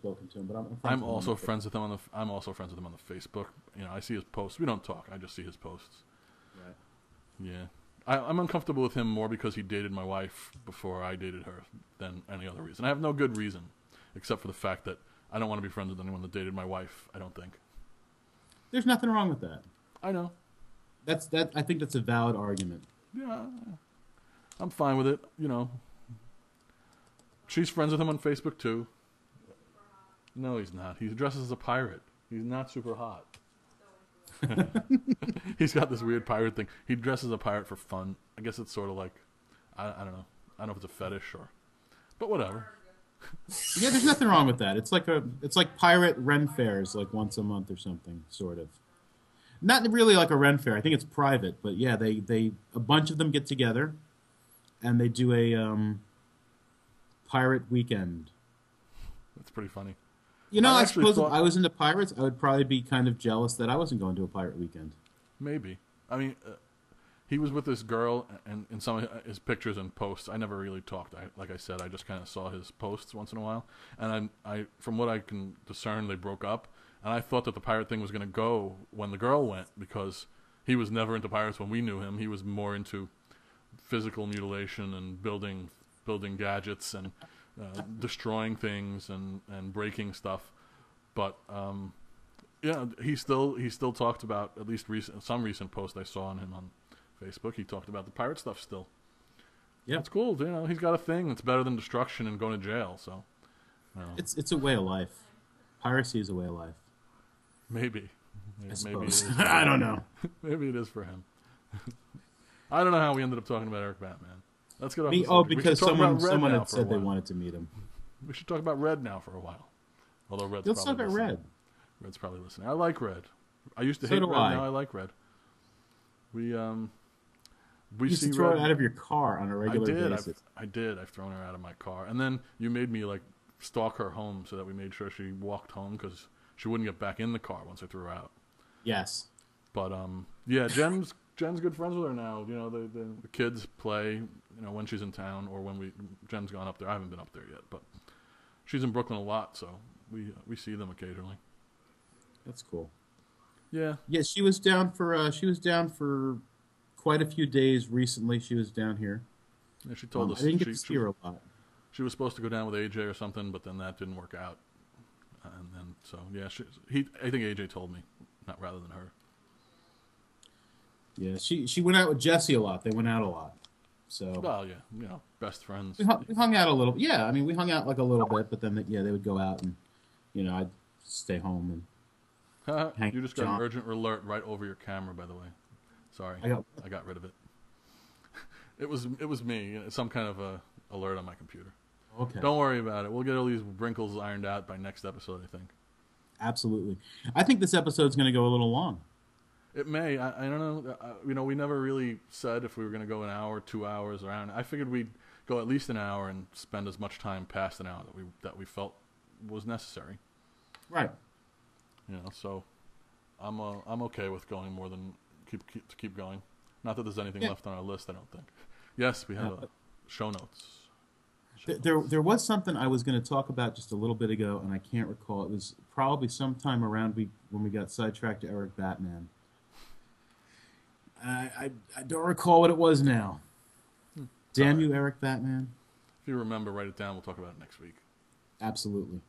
but I'm also friends with him on the Facebook. I see his posts. We don't talk. I just see his posts. Right. Yeah. I'm uncomfortable with him more because he dated my wife before I dated her than any other reason. I have no good reason, except for the fact that I don't want to be friends with anyone that dated my wife. I don't think. There's nothing wrong with that. I know. I think that's a valid argument. Yeah. I'm fine with it. She's friends with him on Facebook too. No, he's not. He dresses as a pirate. He's not super hot. He's got this weird pirate thing. He dresses as a pirate for fun. I guess it's sort of like, I don't know. I don't know if it's a fetish but whatever. Yeah, there's nothing wrong with that. It's like pirate Ren fairs, like once a month or something, sort of. Not really like a Ren fair. I think it's private, but yeah, they a bunch of them get together, and they do a pirate weekend. That's pretty funny. I suppose if I was into pirates, I would probably be kind of jealous that I wasn't going to a pirate weekend. Maybe. I mean, he was with this girl, and in some of his pictures and posts, I never really talked. Like I said, I just kind of saw his posts once in a while. And I from what I can discern, they broke up. And I thought that the pirate thing was going to go when the girl went, because he was never into pirates when we knew him. He was more into physical mutilation and building gadgets and destroying things and breaking stuff. But he still talked about, at least some recent post I saw on him on Facebook, he talked about the pirate stuff still. Yeah, it's cool. He's got a thing. It's better than destruction and going to jail. So it's a way of life. Piracy is a way of life. Maybe it is. I don't know. Maybe it is for him. I don't know how we ended up talking about Eric Batman. Let's get off. Because someone had said they wanted to meet him. We should talk about Red now for a while. Although Red's Let's probably talk about Red. Red's probably listening. I like Red. I used to hate Red. Now I like Red. We used to throw it out of your car on a regular basis. I did. I've thrown her out of my car, and then you made me stalk her home so that we made sure she walked home because she wouldn't get back in the car once I threw her out. Yes. But yeah, Jen's good friends with her now. The kids play. When she's in town or when Jen's gone up there. I haven't been up there yet, but she's in Brooklyn a lot, so we see them occasionally. That's cool. Yeah. Yeah, she was down for quite a few days recently. She was down here. Yeah, she told us. I didn't get to see her a lot. She was supposed to go down with AJ or something, but then that didn't work out. And then yeah, I think AJ told me, not rather than her. Yeah, she went out with Jesse a lot. They went out a lot. So. Well, yeah, best friends. We hung out a little. Yeah, I mean, we hung out a little bit, but then they would go out and, I'd stay home and. You just got an urgent alert right over your camera, by the way. Sorry, I got rid of it. It was me. Some kind of a alert on my computer. Okay. Don't worry about it. We'll get all these wrinkles ironed out by next episode, I think. Absolutely. I think this episode's going to go a little long. It may. I don't know. We never really said if we were going to go an hour, 2 hours around. I figured we'd go at least an hour and spend as much time past an hour that we felt was necessary. Right. You know, so I'm okay with going more than keep going. Not that there's anything left on our list, I don't think. Yes, we have show notes. There was something I was going to talk about just a little bit ago, and I can't recall. It was probably sometime around when we got sidetracked to Eric Batman. I don't recall what it was now. Damn you, Eric Batman. If you remember, write it down. We'll talk about it next week. Absolutely.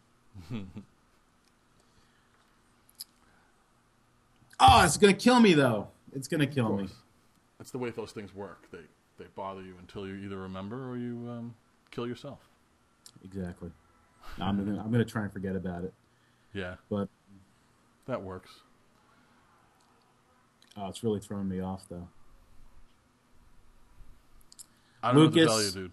Oh, it's going to kill me, though. It's going to kill me. That's the way those things work. They bother you until you either remember or you kill yourself. Exactly. I'm gonna try and forget about it. Yeah. But that works. Oh, it's really throwing me off, though. I don't know what to tell you, dude.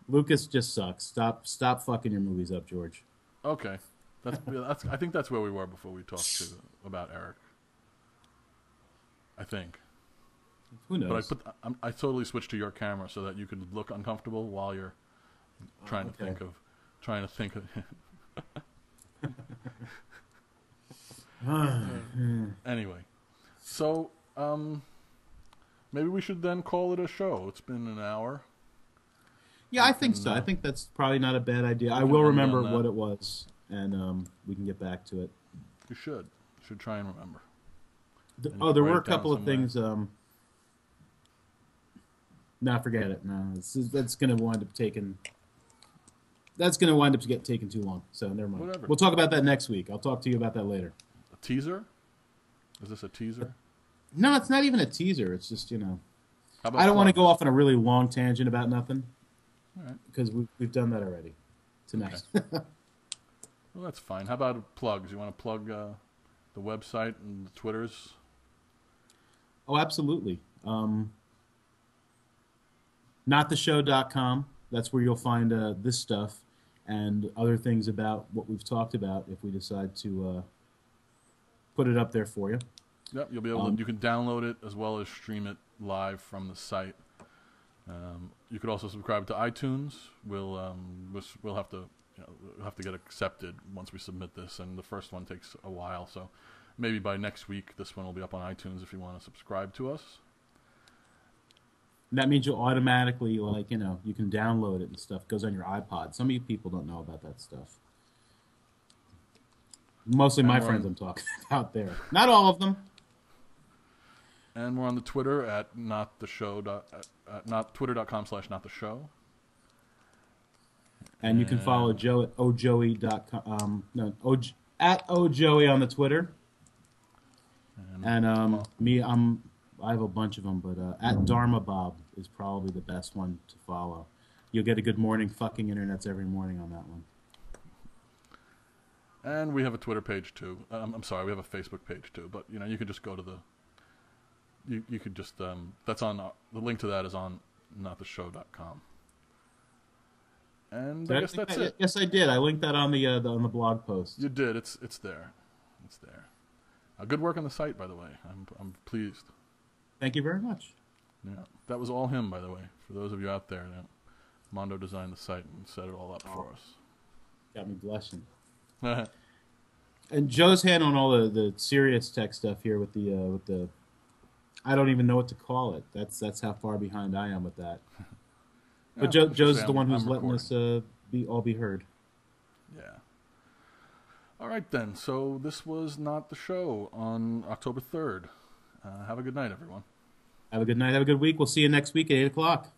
Lucas just sucks. Stop fucking your movies up, George. Okay. That's I think that's where we were before we talked about Eric. I think. Who knows? But I totally switched to your camera so that you could look uncomfortable while you're trying to think of. Anyway, so maybe we should then call it a show. It's been an hour. Yeah, I think so. I think that's probably not a bad idea. I will remember what it was, and we can get back to it. You should try and remember. There were a couple of things. No, forget it. No, that's going to wind up taking. That's going to wind up to get taken too long. So never mind. Whatever. We'll talk about that next week. I'll talk to you about that later. A teaser? Is this a teaser? No, it's not even a teaser. It's just I don't plugs? want to go off on a really long tangent about nothing. All right. Because we've done that already tonight. Okay. Well, that's fine. How about plugs? You want to plug the website and the Twitters? Oh, absolutely. Nottheshow.com. That's where you'll find this stuff and other things about what we've talked about if we decide to put it up there for you. Yep, you'll be able to. You can download it as well as stream it live from the site. You could also subscribe to iTunes. We'll have to we'll have to get accepted once we submit this, and the first one takes a while. So maybe by next week, this one will be up on iTunes if you want to subscribe to us. And that means you'll automatically, you can download it and stuff. It goes on your iPod. Some of you people don't know about that stuff. Mostly my friends I'm talking about there. Not all of them. And we're on the Twitter at twitter.com/nottheshow. And you can follow Joe at ojoey.com. At ojoey on the Twitter. And me, I have a bunch of them, but at Dharma Bob is probably the best one to follow. You'll get a good morning fucking internets every morning on that one. And we have a Twitter page too. I'm sorry, we have a Facebook page too. But you could just go to the. You could just that's on the link to that is on nottheshow.com. And I guess that's it. Yes, I did. I linked that on the blog post. You did. It's there. It's there. Good work on the site, by the way. I'm pleased. Thank you very much. Yeah, that was all him, by the way. For those of you out there, Mondo designed the site and set it all up for us. Got me blushing. And Joe's handling all the serious tech stuff here with the I don't even know what to call it. That's how far behind I am with that. But Joe's the one who's letting us be heard. Yeah. All right then. So this was Not the Show on October 3rd. Have a good night, everyone. Have a good night. Have a good week. We'll see you next week at 8 o'clock.